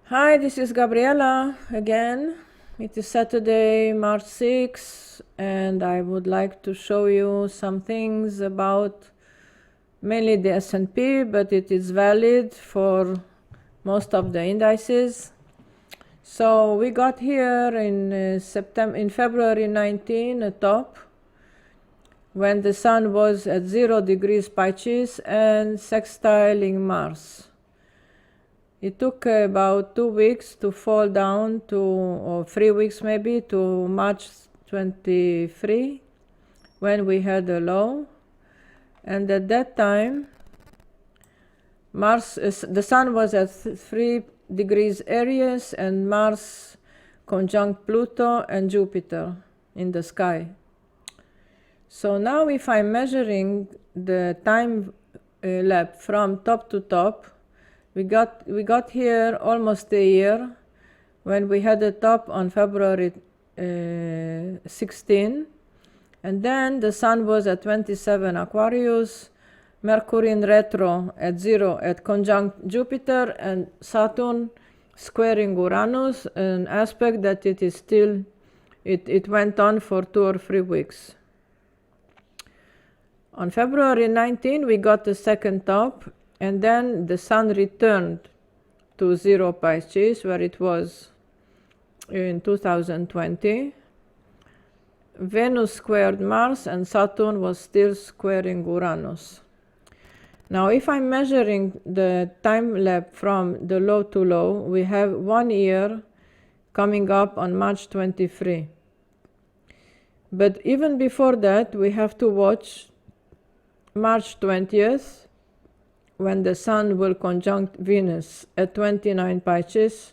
Hi, this is Gabriela again. It is Saturday, March 6th, and I would like to show you some things about mainly the S&P, but it is valid for most of the indices. So we got here in February 19, a top, when the sun was at 0 degrees Pisces and sextiling Mars. It took about 2 weeks to fall down to, or 3 weeks maybe, to March 23, when we had a low. And at that time, the sun was at 3 degrees Aries and Mars conjunct Pluto and Jupiter in the sky. So now if I'm measuring the time lapse from top to top, we got here almost a year when we had a top on February 16, and then the sun was at 27 Aquarius, Mercury in retro at 0 at conjunct Jupiter, and Saturn squaring Uranus, an aspect that it went on for 2 or 3 weeks. On February 19, we got the second top, and then the sun returned to 0 Pisces, where it was in 2020. Venus squared Mars, and Saturn was still squaring Uranus. Now, if I'm measuring the time lapse from the low to low, we have 1 year coming up on March 23. But even before that, we have to watch March 20th, when the sun will conjunct Venus at 29 Pisces,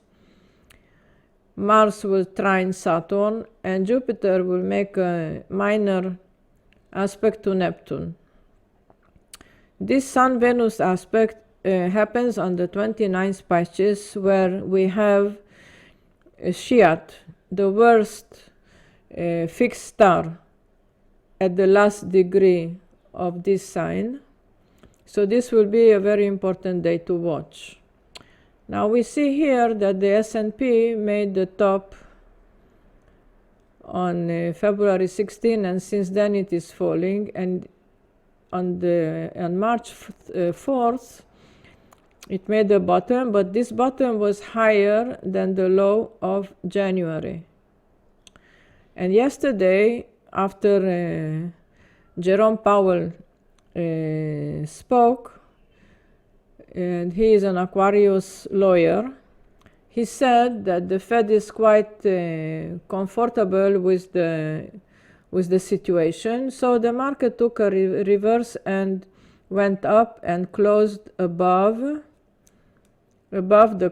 Mars will trine Saturn, and Jupiter will make a minor aspect to Neptune. This Sun-Venus aspect happens on the 29th Pisces, where we have Shiat, the worst fixed star at the last degree of this sign. So this will be a very important day to watch. Now we see here that the S&P made the top on February 16, and since then it is falling. And on March 4th, it made the bottom, but this bottom was higher than the low of January. And yesterday, after Jerome Powell spoke, and he is an Aquarius lawyer, he said that the Fed is quite comfortable with the situation. So the market took a reverse and went up and closed above the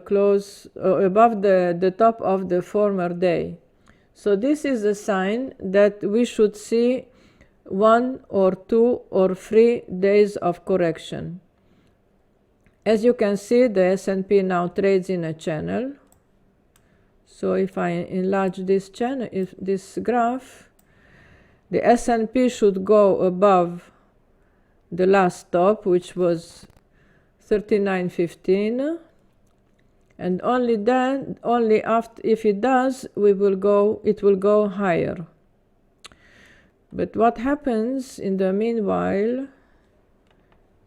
top of the former day. So this is a sign that we should see 1 or 2 or 3 days of correction. As you can see, the S&P now trades in a channel. So if I enlarge this channel, this graph, the S&P should go above the last top, which was 39.15, and only after, if it does, it will go higher. But what happens in the meanwhile,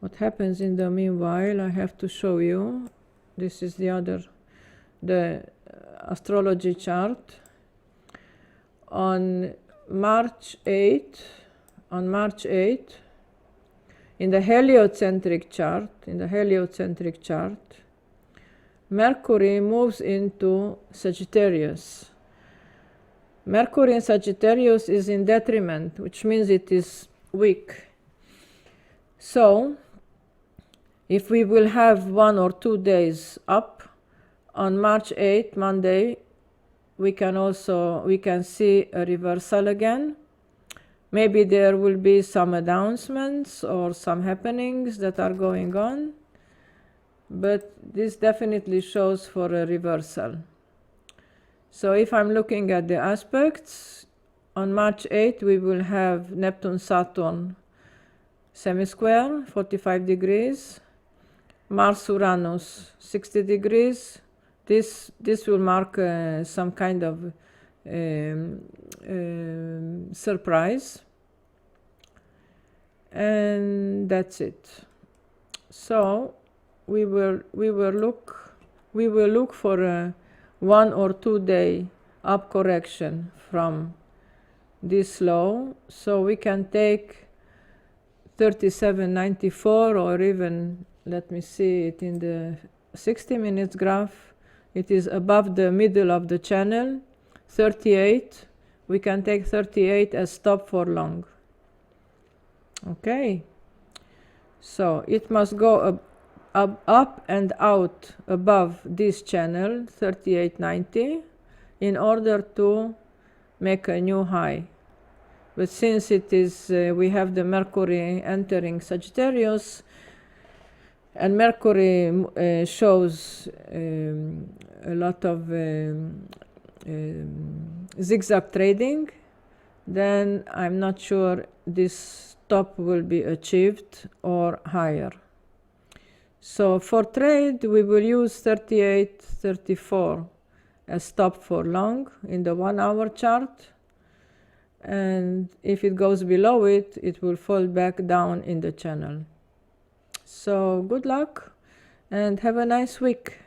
I have to show you. This is the astrology chart. On March 8, in the heliocentric chart, Mercury moves into Sagittarius. Mercury in Sagittarius is in detriment, which means it is weak. So, if we will have 1 or 2 days up, on March 8, Monday, we can see a reversal again. Maybe there will be some announcements or some happenings that are going on, but this definitely shows for a reversal. So if I'm looking at the aspects, on March 8 we will have Neptune-Saturn semi-square, 45 degrees, Mars-Uranus, 60 degrees, This will mark some kind of surprise, and that's it. So we will look for a 1 or 2 day up correction from this low, so we can take 37.94, or even, let me see it in the 60 minutes graph, it is above the middle of the channel. 38, we can take 38 as stop for long. Okay, so it must go up and out above this channel 38.90 in order to make a new high. But since it is we have the Mercury entering Sagittarius, and Mercury shows a lot of zigzag trading, then I'm not sure this top will be achieved or higher. So for trade, we will use 38.34 as stop for long in the 1 hour chart. And if it goes below it, it will fall back down in the channel. So good luck and have a nice week.